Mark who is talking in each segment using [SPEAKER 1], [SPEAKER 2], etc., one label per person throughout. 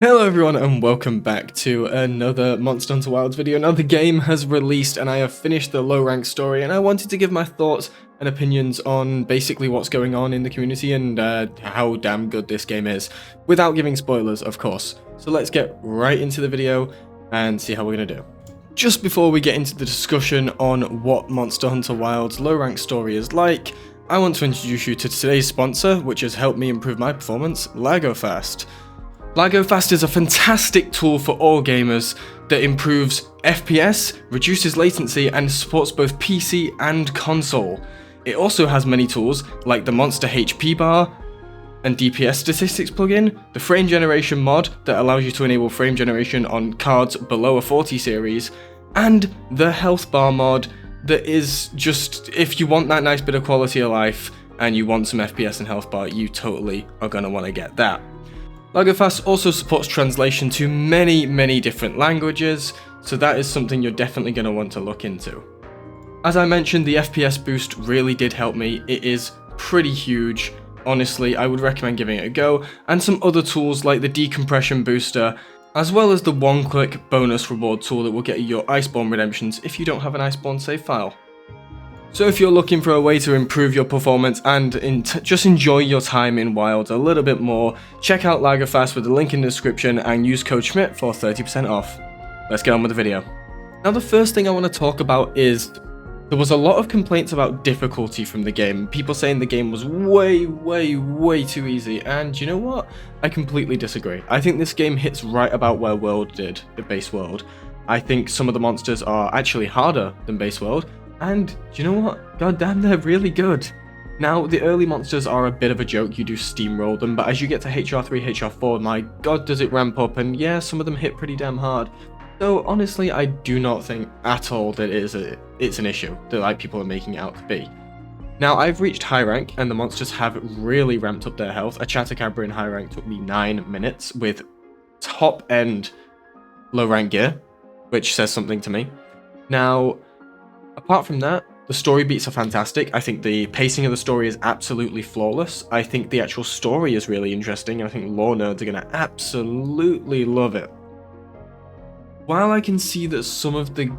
[SPEAKER 1] Hello everyone and welcome back to another Monster Hunter Wilds video. Another game has released and I have finished the low rank story, and I wanted to give my thoughts and opinions on basically what's going on in the community and how damn good this game is, without giving spoilers of course. So let's get right into the video and see how we're going to do. Just before we get into the discussion on what Monster Hunter Wilds low rank story is like, I want to introduce you to today's sponsor, which has helped me improve my performance, LagoFast. LagoFast is a fantastic tool for all gamers that improves FPS, reduces latency, and supports both PC and console. It also has many tools like the Monster HP bar and DPS statistics plugin, the frame generation mod that allows you to enable frame generation on cards below a 40 series, and the health bar mod that is just, if you want that nice bit of quality of life and you want some FPS and health bar, you totally are going to want to get that. LagoFast also supports translation to many different languages, so that is something you're definitely going to want to look into. As I mentioned, the FPS boost really did help me. It is pretty huge. Honestly, I would recommend giving it a go, and some other tools like the decompression booster, as well as the one-click bonus reward tool that will get you your Iceborne redemptions if you don't have an Iceborne save file. So if you're looking for a way to improve your performance and just enjoy your time in Wilds a little bit more, check out LagoFast with the link in the description and use code Schmidt for 30% off. Let's get on with the video. Now the first thing I want to talk about is there was a lot of complaints about difficulty from the game. People saying the game was way too easy, and you know what? I completely disagree. I think this game hits right about where World did, the base World. I think some of the monsters are actually harder than base World. And do you know what? God damn, they're really good. Now, the early monsters are a bit of a joke, you do steamroll them, but as you get to HR3, HR4, my god does it ramp up, and yeah, some of them hit pretty damn hard. So honestly, I do not think at all that it's an issue that like people are making it out to be. Now, I've reached high rank, and the monsters have really ramped up their health. A Chatacabra in high rank took me 9 minutes with top end low rank gear, which says something to me. Now, apart from that, the story beats are fantastic. I think the pacing of the story is absolutely flawless. I think the actual story is really interesting. I think lore nerds are going to absolutely love it. While I can see that some of the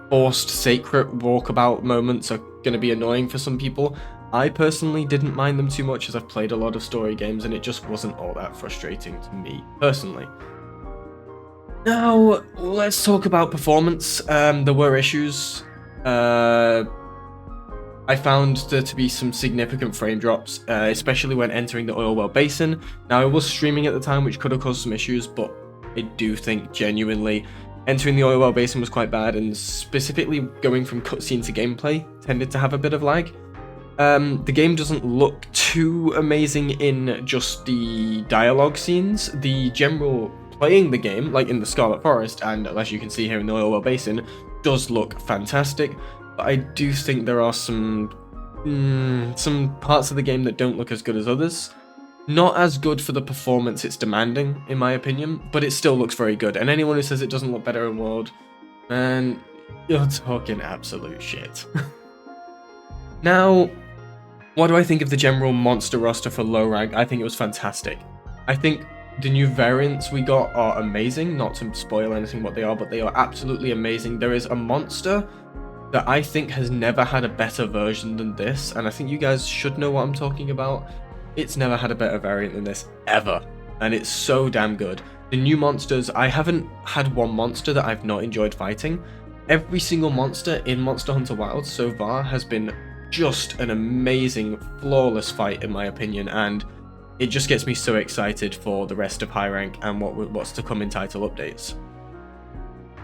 [SPEAKER 1] forced sacred walkabout moments are going to be annoying for some people, I personally didn't mind them too much as I've played a lot of story games and it just wasn't all that frustrating to me personally. Now, let's talk about performance. There were issues. I found there to be some significant frame drops, especially when entering the oil well basin. Now, I was streaming at the time, which could have caused some issues, but I do think genuinely entering the oil well basin was quite bad, and specifically going from cutscene to gameplay tended to have a bit of lag. The game doesn't look too amazing in just the dialogue scenes. The general playing the game, like in the Scarlet Forest, and as you can see here in the Oil Well Basin, does look fantastic, but I do think there are some parts of the game that don't look as good as others. Not as good for the performance it's demanding, in my opinion, but it still looks very good, and anyone who says it doesn't look better in World, man, you're talking absolute shit. Now, what do I think of the general monster roster for low rank? I think it was fantastic. I think the new variants we got are amazing, not to spoil anything what they are, but they are absolutely amazing. There is a monster that I think has never had a better version than this, and I think you guys should know what I'm talking about. It's never had a better variant than this, ever, and it's so damn good. The new monsters, I haven't had one monster that I've not enjoyed fighting. Every single monster in Monster Hunter Wilds so far has been just an amazing, flawless fight in my opinion, and it just gets me so excited for the rest of high rank and what's to come in title updates.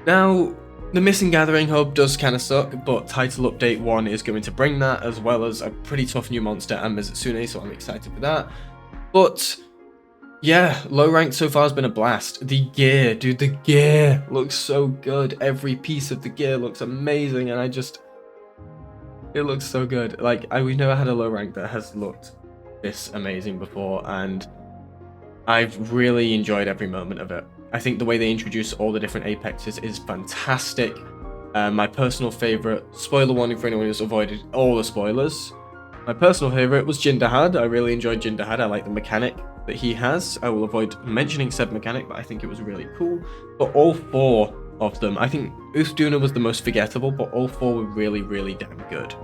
[SPEAKER 1] Now, the Missing Gathering hub does kind of suck, but title update 1 is going to bring that, as well as a pretty tough new monster and Mizutsune, so I'm excited for that. But yeah, low rank so far has been a blast. The gear, dude, the gear looks so good. Every piece of the gear looks amazing, and it looks so good. Like, we've never had a low rank that has looked this amazing before, and I've really enjoyed every moment of it. I think the way they introduce all the different apexes is fantastic. My personal favorite, spoiler warning for anyone who's avoided all the spoilers, my personal favorite was Jindahad. I really enjoyed Jindahad. I like the mechanic. that he has. I will avoid mentioning said mechanic, but I think it was really cool. But all 4 of them, I think Uthduna was the most forgettable, but all 4 were really, really damn good.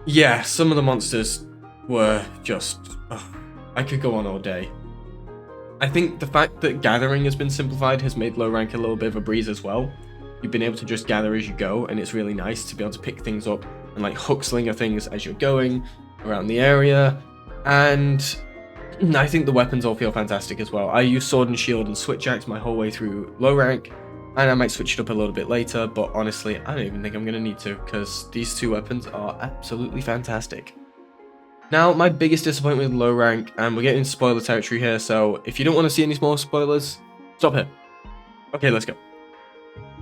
[SPEAKER 1] Yeah, some of the monsters were just... I could go on all day. I think the fact that gathering has been simplified has made low rank a little bit of a breeze as well. You've been able to just gather as you go, and it's really nice to be able to pick things up and like hook slinger things as you're going around the area. And I think the weapons all feel fantastic as well. I use sword and shield and switch axe my whole way through low rank, and I might switch it up a little bit later, but honestly, I don't even think I'm going to need to, because these 2 weapons are absolutely fantastic. Now, my biggest disappointment with low rank, and we're getting into spoiler territory here, so if you don't want to see any more spoilers, stop here. Okay, let's go.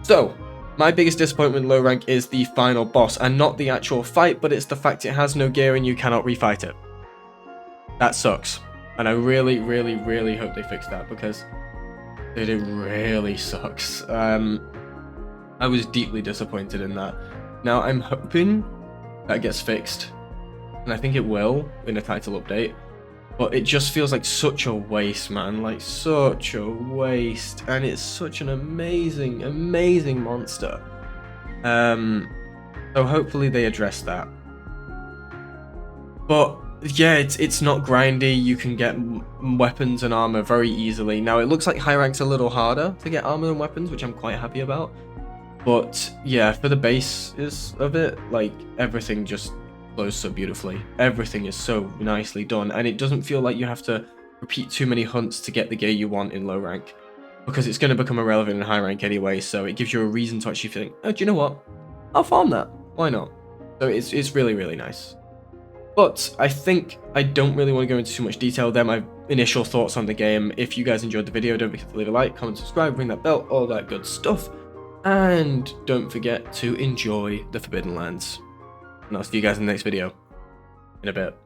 [SPEAKER 1] So, my biggest disappointment with low rank is the final boss, and not the actual fight, but it's the fact it has no gear and you cannot refight it. That sucks. And I really, really, really hope they fix that, because it really sucks. I was deeply disappointed in that. Now, I'm hoping that gets fixed, and I think it will in a title update, but it just feels like such a waste, man. Like, such a waste. And it's such an amazing, amazing monster. So hopefully they address that. But yeah, it's not grindy. You can get weapons and armor very easily. Now, it looks like high rank's a little harder to get armor and weapons, which I'm quite happy about. But yeah, for the base of it, like, everything just flows so beautifully. Everything is so nicely done, and it doesn't feel like you have to repeat too many hunts to get the gear you want in low rank, because it's going to become irrelevant in high rank anyway. So it gives you a reason to actually think, oh, do you know what? I'll farm that. Why not? So it's really, really nice. But I think I don't really want to go into too much detail. They're my initial thoughts on the game. If you guys enjoyed the video, don't forget to leave a like, comment, subscribe, ring that bell, all that good stuff. And don't forget to enjoy the Forbidden Lands. And I'll see you guys in the next video in a bit.